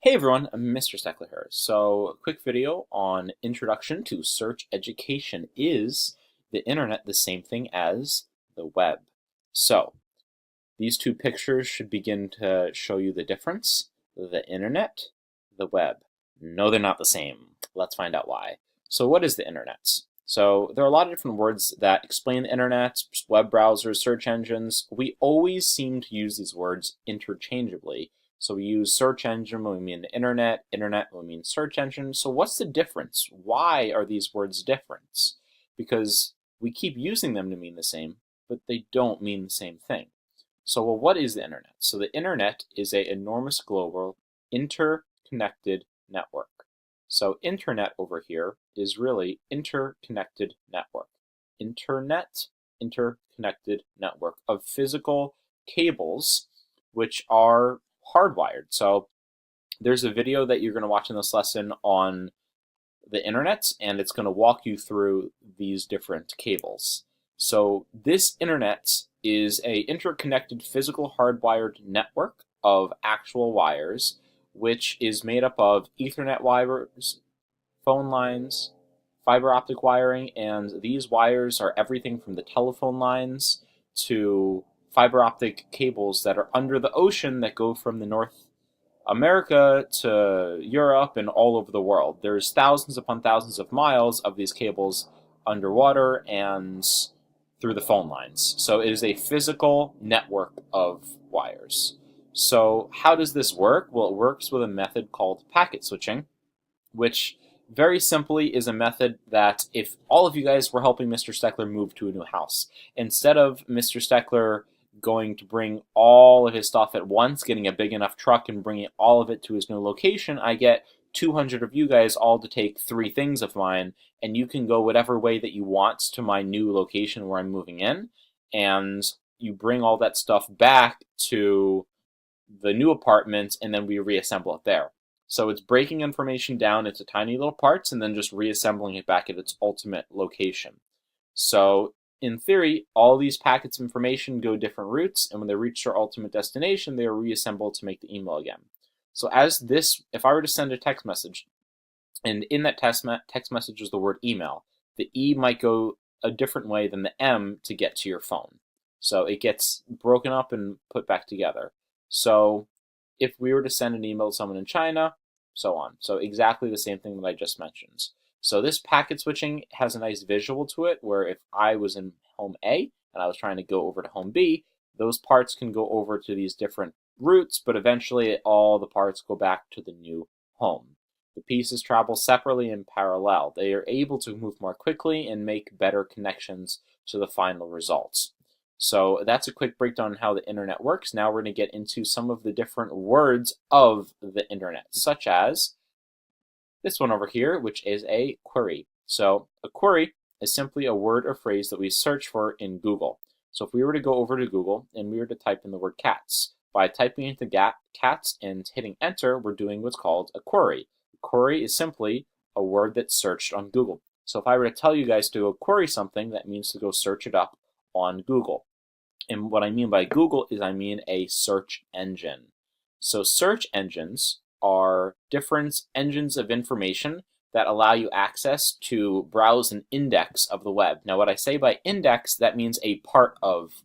Hey everyone, I'm Mr. Steckler here. So, quick video on introduction to search education. Is the internet the same thing as the web? So, these two pictures should begin to show you the difference. The internet, the web. No, they're not the same. Let's find out why. So, what is the internet? So, there are a lot of different words that explain the internet, web browsers, search engines. We always seem to use these words interchangeably. So we use search engine when we mean the internet, internet when we mean search engine. So what's the difference? Why are these words different? Because we keep using them to mean the same, but they don't mean the same thing. So, well, what is the internet? So the internet is an enormous global interconnected network. So internet over here is really interconnected network. Internet, interconnected network of physical cables which are hardwired. So there's a video that you're going to watch in this lesson on the internet, and it's going to walk you through these different cables. So this internet is a interconnected physical hardwired network of actual wires, which is made up of Ethernet wires, phone lines, fiber optic wiring, and these wires are everything from the telephone lines to fiber optic cables that are under the ocean that go from the North America to Europe and all over the world. There's thousands upon thousands of miles of these cables underwater and through the phone lines. So it is a physical network of wires. So how does this work? Well, it works with a method called packet switching, which very simply is a method that if all of you guys were helping Mr. Steckler move to a new house, instead of Mr. Steckler going to bring all of his stuff at once, getting a big enough truck and bringing all of it to his new location, I get 200 of you guys all to take 3 things of mine, and you can go whatever way that you want to my new location where I'm moving in, and you bring all that stuff back to the new apartment, and then we reassemble it there. So it's breaking information down into tiny little parts and then just reassembling it back at its ultimate location. So in theory, all these packets of information go different routes, and when they reach their ultimate destination, they are reassembled to make the email again. So as this, if I were to send a text message, and in that text message is the word email, the E might go a different way than the M to get to your phone. So it gets broken up and put back together. So if we were to send an email to someone in China, so on. So exactly the same thing that I just mentioned. So this packet switching has a nice visual to it, where if I was in home A and I was trying to go over to home B, those parts can go over to these different routes, but eventually all the parts go back to the new home. The pieces travel separately and parallel. They are able to move more quickly and make better connections to the final results. So that's a quick breakdown on how the internet works. Now we're going to get into some of the different words of the internet, such as this one over here, which is a query. So a query is simply a word or phrase that we search for in Google. So if we were to go over to Google and we were to type in the word cats, by typing into cats and hitting enter, we're doing what's called a query. A query is simply a word that's searched on Google. So if I were to tell you guys to go query something, that means to go search it up on Google. And what I mean by Google is I mean a search engine. So search engines are different engines of information that allow you access to browse an index of the web. Now what I say by index, that means a part of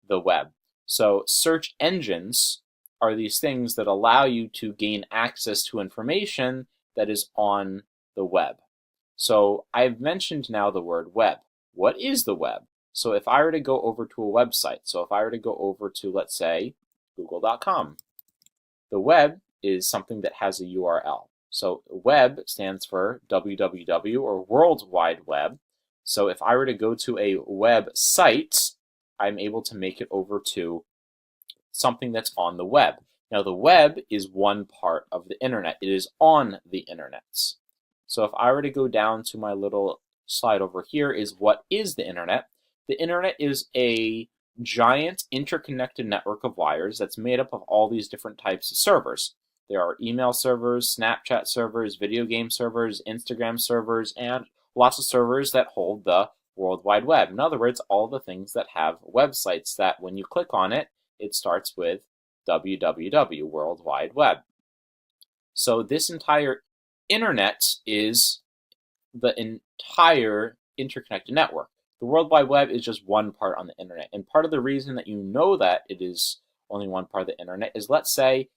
the web. So search engines are these things that allow you to gain access to information that is on the web. So I've mentioned now the word web. What is the web? So if I were to go over to a website, so if I were to go over to, let's say, google.com, the web is something that has a URL. So web stands for www or World Wide Web. So if I were to go to a website, I'm able to make it over to something that's on the web. Now the web is one part of the internet. It is on the internet. So if I were to go down to my little slide over here is what is the internet? The internet is a giant interconnected network of wires that's made up of all these different types of servers. There are email servers, Snapchat servers, video game servers, Instagram servers, and lots of servers that hold the World Wide Web. In other words, all the things that have websites that when you click on it, it starts with www, World Wide Web. So this entire internet is the entire interconnected network. The World Wide Web is just one part on the internet. And part of the reason that you know that it is only one part of the internet is, let's say,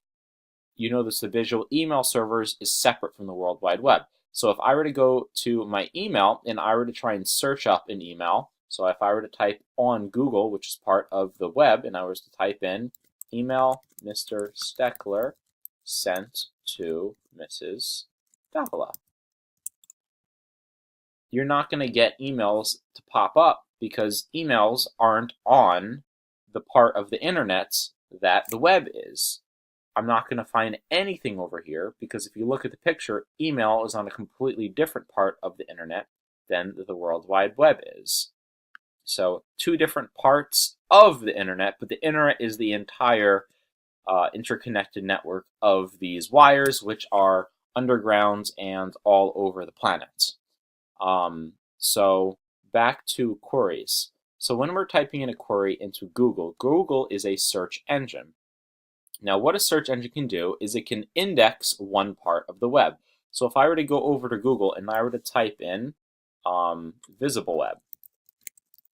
you know this, the visual email servers is separate from the World Wide Web. So if I were to go to my email and I were to try and search up an email, so if I were to type on Google, which is part of the web, and I was to type in email Mr. Steckler sent to Mrs. Davila, you're not going to get emails to pop up because emails aren't on the part of the internet that the web is. I'm not going to find anything over here because if you look at the picture, email is on a completely different part of the internet than the World Wide Web is. So two different parts of the internet, but the internet is the entire interconnected network of these wires, which are underground and all over the planet. So back to queries. So when we're typing in a query into Google, Google is a search engine. Now what a search engine can do is it can index one part of the web. So if I were to go over to Google and I were to type in visible web,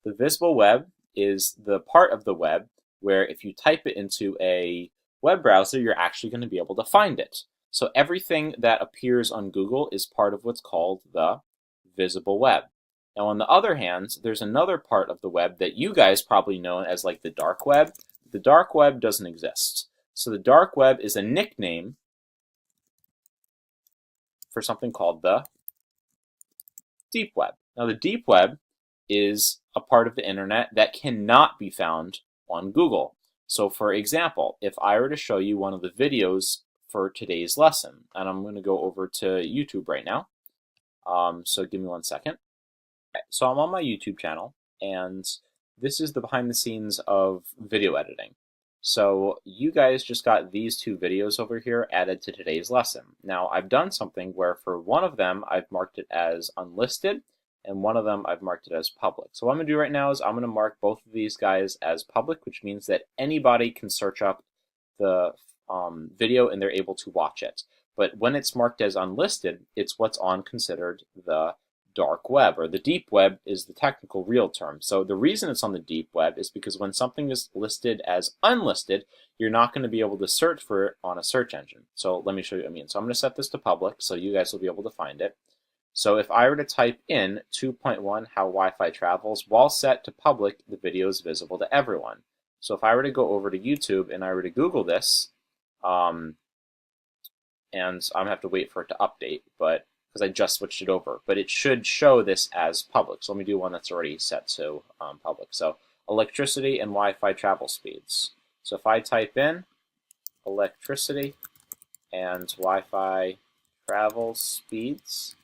the visible web is the part of the web where if you type it into a web browser, you're actually going to be able to find it. So everything that appears on Google is part of what's called the visible web. Now on the other hand, there's another part of the web that you guys probably know as like the dark web. The dark web doesn't exist. So the dark web is a nickname for something called the deep web. Now the deep web is a part of the internet that cannot be found on Google. So for example, if I were to show you one of the videos for today's lesson, and I'm going to go over to YouTube right now. So give me 1 second. Okay, so I'm on my YouTube channel, and this is the behind the scenes of video editing. So you guys just got these two videos over here added to today's lesson. Now I've done something where for one of them I've marked it as unlisted, and one of them I've marked it as public. So what I'm going to do right now is I'm going to mark both of these guys as public, which means that anybody can search up the video and they're able to watch it. But when it's marked as unlisted, it's what's on considered the dark web, or the deep web is the technical real term. So the reason it's on the deep web is because when something is listed as unlisted, you're not going to be able to search for it on a search engine. So let me show you what I mean. So I'm going to set this to public so you guys will be able to find it. So if I were to type in 2.1 how Wi-Fi travels, while set to public, the video is visible to everyone. So if I were to go over to YouTube and I were to Google this, and I'm going to have to wait for it to update, but because I just switched it over, but it should show this as public. So let me do one that's already set to public. So electricity and Wi-Fi travel speeds. So if I type in electricity and Wi-Fi travel speeds,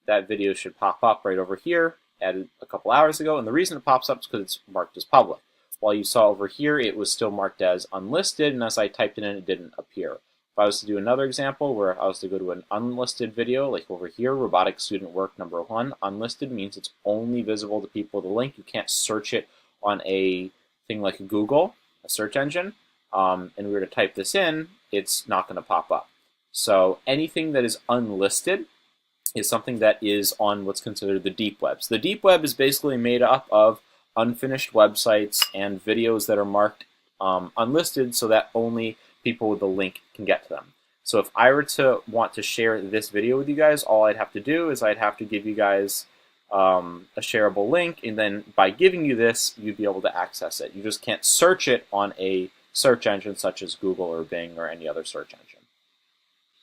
that video should pop up right over here, added a couple hours ago, and the reason it pops up is because it's marked as public. While you saw over here, it was still marked as unlisted, and as I typed it in, it didn't appear. If I was to do another example where I was to go to an unlisted video, like over here, robotic student work number 1, unlisted means it's only visible to people with a link. You can't search it on a thing like Google, a search engine, and we were to type this in, it's not going to pop up. So anything that is unlisted is something that is on what's considered the deep web. So the deep web is basically made up of unfinished websites and videos that are marked unlisted so that only people with the link can get to them. So if I were to want to share this video with you guys, all I'd have to do is I'd have to give you guys a shareable link, and then by giving you this, you'd be able to access it. You just can't search it on a search engine such as Google or Bing or any other search engine.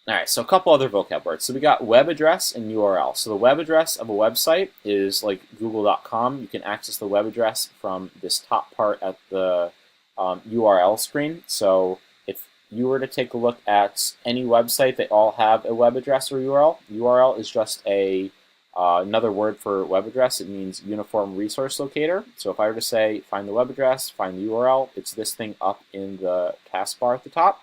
Alright, so a couple other vocab words. So we got web address and URL. So the web address of a website is like google.com. You can access the web address from this top part at the URL screen. So if you were to take a look at any website, they all have a web address or URL. URL is just another word for web address. It means Uniform Resource Locator. So if I were to say find the web address, find the URL, it's this thing up in the taskbar at the top.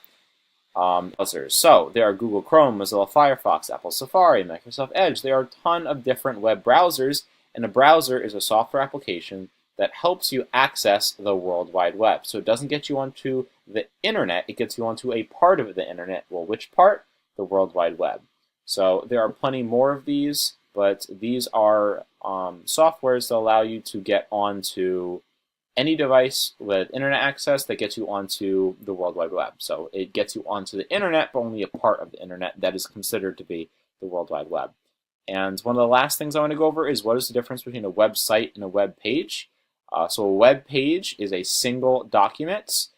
Browsers. So there are Google Chrome, Mozilla Firefox, Apple Safari, Microsoft Edge. There are a ton of different web browsers, and a browser is a software application that helps you access the World Wide Web. So it doesn't get you onto the internet, it gets you onto a part of the internet. Well, which part? the World Wide Web. So there are plenty more of these, but these are softwares that allow you to get onto any device with internet access that gets you onto the World Wide Web. So it gets you onto the internet, but only a part of the internet that is considered to be the World Wide Web. And one of the last things I want to go over is what is the difference between a website and a web page. So a web page is a single document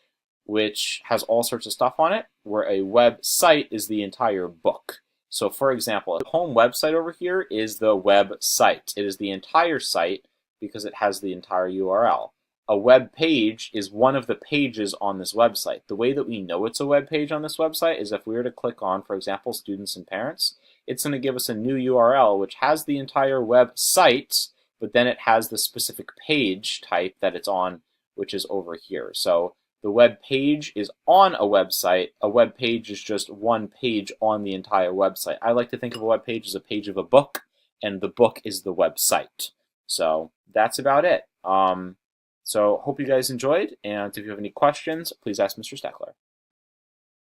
which has all sorts of stuff on it, where a website is the entire book. So for example, the home website over here is the website. It is the entire site because it has the entire URL. A web page is one of the pages on this website. The way that we know it's a web page on this website is if we were to click on, for example, students and parents, it's going to give us a new URL which has the entire website, but then it has the specific page type that it's on, which is over here. So the web page is on a website. A web page is just one page on the entire website. I like to think of a web page as a page of a book, and the book is the website. So that's about it. So hope you guys enjoyed, and if you have any questions, please ask Mr. Steckler.